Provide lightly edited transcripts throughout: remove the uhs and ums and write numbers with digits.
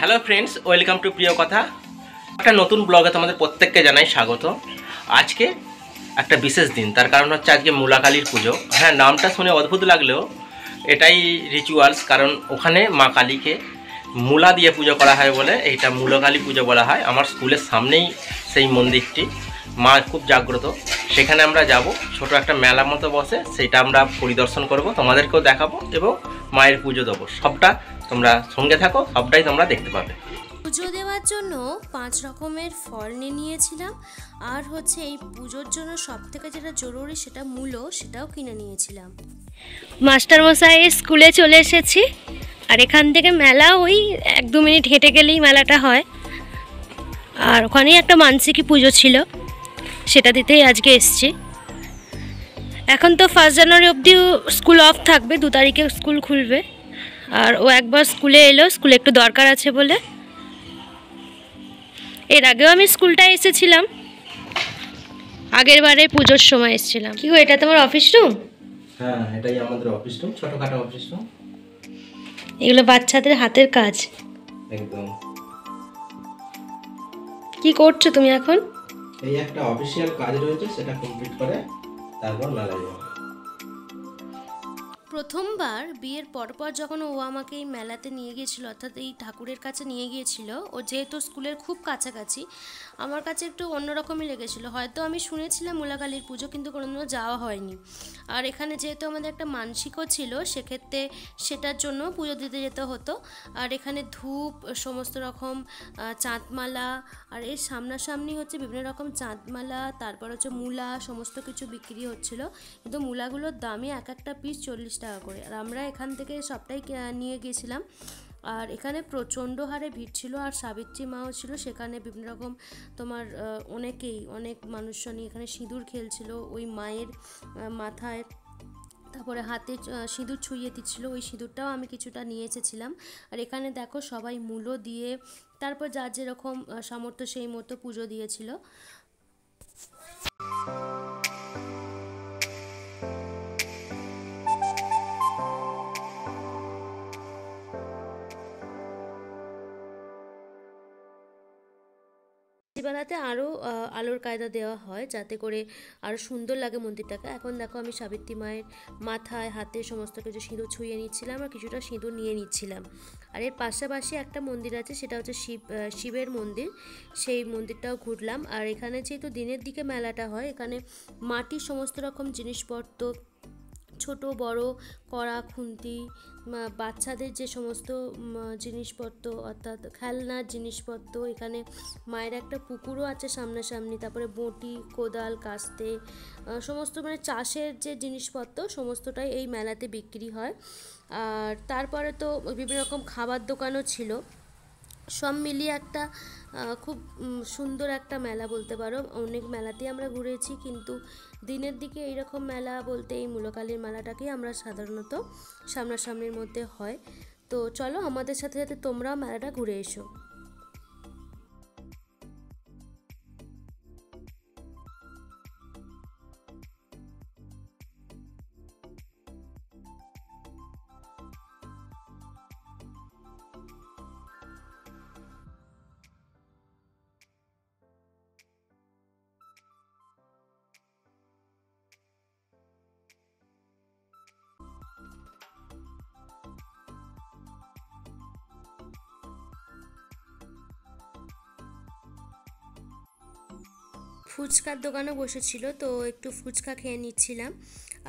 Hello friends, welcome to প্রিয় কথা। একটা নতুন ব্লগে তোমাদের প্রত্যেককে জানাই স্বাগত। আজকে একটা বিশেষ দিন, তার কারণ হচ্ছে আজকে মূলাকালীর পুজো। হ্যাঁ, নামটা শুনে অদ্ভুত লাগলেও এটাই রিচুয়ালস, কারণ ওখানে মা কালীকে মূলা দিয়ে পুজো করা হয় বলে এইটা মূলাকালী পুজো বলা হয়। আমার স্কুলের সামনেই সেই মন্দিরটি, মা খুব জাগ্রত। সেখানে আমরা যাব, ছোট একটা মেলা মতো বসে, সেটা আমরা পরিদর্শন করব, তোমাদেরকেও দেখাবো এবং মায়ের পুজো দেবো। সবটা তোমরা সঙ্গে থাকো, সবটাই তোমরা দেখতে পাবে। পুজো দেওয়ার জন্য 5 রকমের ফল নিয়ে নিয়েছিলাম, আর হচ্ছে এই পুজোর জন্য সব থেকে যেটা জরুরি সেটা মূলো, সেটাও কিনে নিয়েছিলাম। মাস্টারমশাই স্কুলে চলে এসেছি, আর এখান থেকে মেলা ওই 1-2 মিনিট হেঁটে গেলেই মেলাটা হয়। আর ওখানেই একটা মানসিকী পুজো ছিল, সেটা দিতেই আজকে এসছি। এখন তো 1 জানুয়ারি অবধি স্কুল অফ থাকবে, 2 তারিখে স্কুল খুলবে। আর ও একবার স্কুলে এলো, স্কুলে একটু দরকার আছে বলে। এর আগেও আমি স্কুলটায় এসেছিলাম, আগের বারে পুজোর সময় এসেছিলাম। কি গো, এটা তোমার অফিস রুম? হ্যাঁ, এটাই আমাদের অফিস রুম, ছোটখাটো অফিস রুম। এগুলো বাচ্চাদের হাতের কাজ। একদম। কি করছো তুমি এখন? এই একটা অফিসিয়াল কাজ রয়েছে, সেটা কমপ্লিট করে তারপর মেলায় যাব। প্রথমবার বিয়ের পরপর যখন ও আমাকে এই মেলাতে নিয়ে গিয়েছিল, অর্থাৎ এই ঠাকুরের কাছে নিয়ে গিয়েছিল, ও যেহেতু স্কুলের খুব কাছাকাছি, আমার কাছে একটু অন্যরকমই লেগেছিল। হয়তো আমি শুনেছিলাম মূলাকালীর পুজো, কিন্তু কোনোদিনও যাওয়া হয়নি। আর এখানে যেহেতু আমাদের একটা মানসিকও ছিল, সেক্ষেত্রে সেটার জন্য পুজো দিতে যেতে হতো। আর এখানে ধূপ, সমস্ত রকম চাঁদমালা, আর এর সামনাসামনি হচ্ছে বিভিন্ন রকম চাঁদমালা, তারপর হচ্ছে মূলা, সমস্ত কিছু বিক্রি হচ্ছিল। কিন্তু মূলাগুলোর দামই এক একটা পিস 40 টাকা করে, আর আমরা এখান থেকে সবটাই নিয়ে গিয়েছিলাম। আর এখানে প্রচণ্ড হারে ভিড় ছিল, আর সাবিত্রী মাও ছিল সেখানে। বিভিন্ন রকম তোমার অনেক মানুষজনই এখানে সিঁদুর খেলছিল ওই মায়ের মাথায়, তারপরে হাতে সিঁদুর ছুঁয়ে দিচ্ছিল। ওই সিঁদুরটাও আমি কিছুটা নিয়ে এসেছিলাম। আর এখানে দেখো সবাই মূলো দিয়ে, তারপর যার যেরকম সামর্থ্য সেই মতো পুজো দিয়েছিল। বেলাতে আরও আলোর কায়দা দেওয়া হয়, যাতে করে আরও সুন্দর লাগে মন্দিরটাকে। এখন দেখো আমি সাবিত্রী মায়ের মাথায়, হাতে সমস্ত কিছু সিঁদুর ছুঁয়ে নিচ্ছিলাম, আর কিছুটা সিঁদুর নিয়ে নিচ্ছিলাম। আর এর পাশাপাশি একটা মন্দির আছে, সেটা হচ্ছে শিবের মন্দির, সেই মন্দিরটাও ঘুরলাম। আর এখানে যেহেতু দিনের দিকে মেলাটা হয়, এখানে মাটির সমস্ত রকম জিনিসপত্র, ছোট বড় কড়া, খুন্তি, বাচ্চাদের যে সমস্ত জিনিসপত্র, অর্থাৎ খেলনার জিনিসপত্র। এখানে মায়ের একটা পুকুরও আছে সামনাসামনি। তারপরে বঁটি, কোদাল, কাস্তে, সমস্ত চাষের যে জিনিসপত্র সমস্তটাই এই মেলাতে বিক্রি হয়। আর তারপরে তো বিভিন্ন রকম খাবার দোকানও ছিল। সব মিলিয়ে একটা খুব সুন্দর একটা মেলা বলতে পারো। অনেক মেলাতেই আমরা ঘুরেছি, কিন্তু দিনের দিকে এইরকম মেলা বলতে এই মূলাকালীর মেলাটাকেই আমরা সাধারণত সামনাসামনির মধ্যে হয়। তো চলো আমাদের সাথে সাথে তোমরাও মেলাটা ঘুরে এসো। ফুচকার দোকানও বসেছিল, তো একটু ফুচকা খেয়ে নিচ্ছিলাম।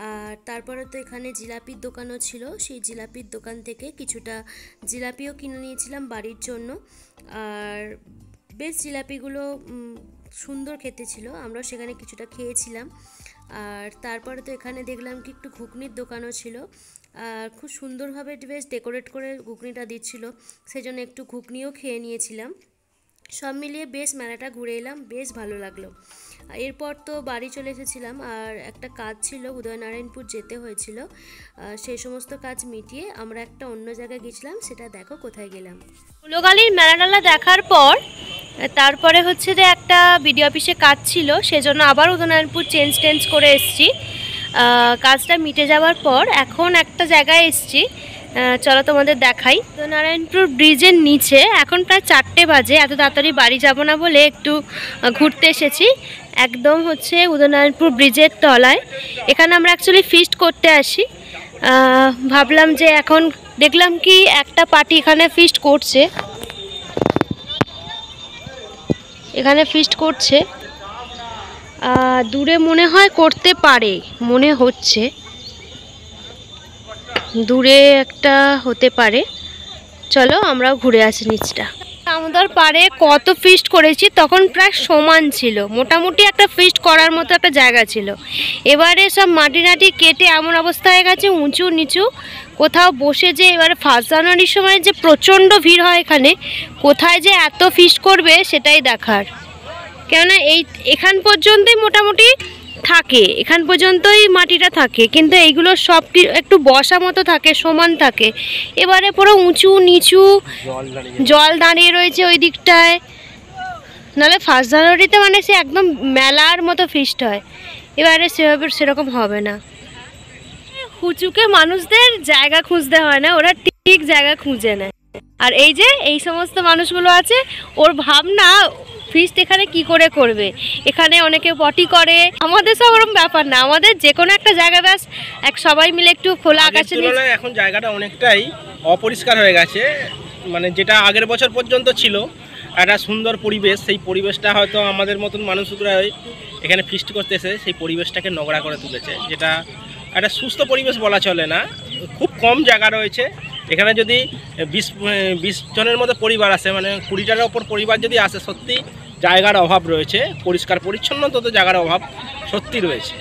আর তারপরে তো এখানে জিলাপির দোকানও ছিল, সেই জিলাপির দোকান থেকে কিছুটা জিলাপিও কিনে নিয়েছিলাম বাড়ির জন্য। আর বেশ জিলাপিগুলো সুন্দর খেতে ছিল, আমরা সেখানে কিছুটা খেয়েছিলাম। আর তারপরে তো এখানে দেখলাম কি একটু ঘুগনির দোকানও ছিল, আর খুব সুন্দরভাবে বেশ ডেকোরেট করে ঘুগনিটা দিচ্ছিল, সেই জন্য একটু ঘুগনিও খেয়ে নিয়েছিলাম। সব মিলিয়ে বেশ মেলাটা ঘুরে এলাম, বেশ ভালো লাগলো। এরপর তো বাড়ি চলে এসেছিলাম, আর একটা কাজ ছিল, উদয়নারায়ণপুর যেতে হয়েছিল। সেই সমস্ত কাজ মিটিয়ে আমরা একটা অন্য জায়গায় গেছিলাম, সেটা দেখো কোথায় গেলাম। মূলাকালীর মেলা দেখার পর তারপরে হচ্ছে যে একটা বিডিও অফিসে কাজ ছিল, সেজন্য আবার উদয়নারায়ণপুর চেঞ্জ করে এসেছি। কাজটা মিটে যাওয়ার পর এখন একটা জায়গায় এসেছি, চলো তোমাদের দেখাই। তো নারায়ণপুর ব্রিজের নিচে এখন প্রায় 4টে বাজে, এত তাড়াতাড়ি বাড়ি যাব না বলে একটু ঘুরতে এসেছি। একদম হচ্ছে উদয়নারায়ণপুর ব্রিজের তলায়। এখানে আমরা অ্যাকচুয়ালি ফিস্ট করতে আসি। ভাবলাম যে এখন দেখলাম কি একটা পার্টি এখানে ফিস্ট করছে, দূরে মনে হয় করতে পারে, মনে হচ্ছে দূরে একটা হতে পারে। চলো আমরাও ঘুরে আসি নিচটা। আমাদের পাড়ে কত ফিস্ট করেছি, তখন প্রায় সমান ছিল, মোটামুটি একটা ফিস্ট করার মতো একটা জায়গা ছিল। এবারে সব মাটি নাটি কেটে এমন অবস্থা হয়ে গেছে, উঁচু নিচু। কোথাও বসে যে এবারে 1 জানুয়ারির সময় যে প্রচণ্ড ভিড় হয় এখানে, কোথায় যে এত ফিস্ট করবে সেটাই দেখার। কেননা এখান পর্যন্তই মোটামুটি থাকে, এখান পর্যন্তই মাটিটা থাকে, কিন্তু এইগুলো সব একটু বসা মতো থাকে, সমান থাকে। এবারে পুরো উঁচু নিচু জল দাঁড়িয়ে রয়েছে ওই দিকটায়। নাহলে 1 জানুয়ারিতে মানে সে একদম মেলার মতো ফিস্ট হয়, এবারে সেরকম হবে না। হুচুকে মানুষদের জায়গা খুঁজতে হয় না, ওরা ঠিক জায়গা খুঁজে নেয়। আর এই যে এই সমস্ত মানুষগুলো আছে, ওর ভাবনা ফিস্ট এখানে কি করে করবে। এখানে অনেকে পটি করে, আমাদের সব ওরকম ব্যাপার না, আমাদের যে কোনো একটা জায়গা ব্যাস সবাই মিলে একটু খোলা আকাশে। এখন জায়গাটা অনেকটাই অপরিষ্কার হয়ে গেছে, মানে যেটা আগের বছর পর্যন্ত ছিল একটা সুন্দর পরিবেশ, সেই পরিবেশটা হয়তো আমাদের মতন মানুষরা এখানে ফিস্ট করতে এসে সেই পরিবেশটাকে নোংরা করে তুলেছে, যেটা একটা সুস্থ পরিবেশ বলা চলে না। খুব কম জায়গা রয়েছে এখানে, যদি 20 জনের মতো পরিবার আসে, মানে 20টার ওপর পরিবার যদি আসে, সত্যি জায়গার অভাব রয়েছে, পরিষ্কার পরিচ্ছন্ন তো জায়গার অভাব সত্যি রয়েছে।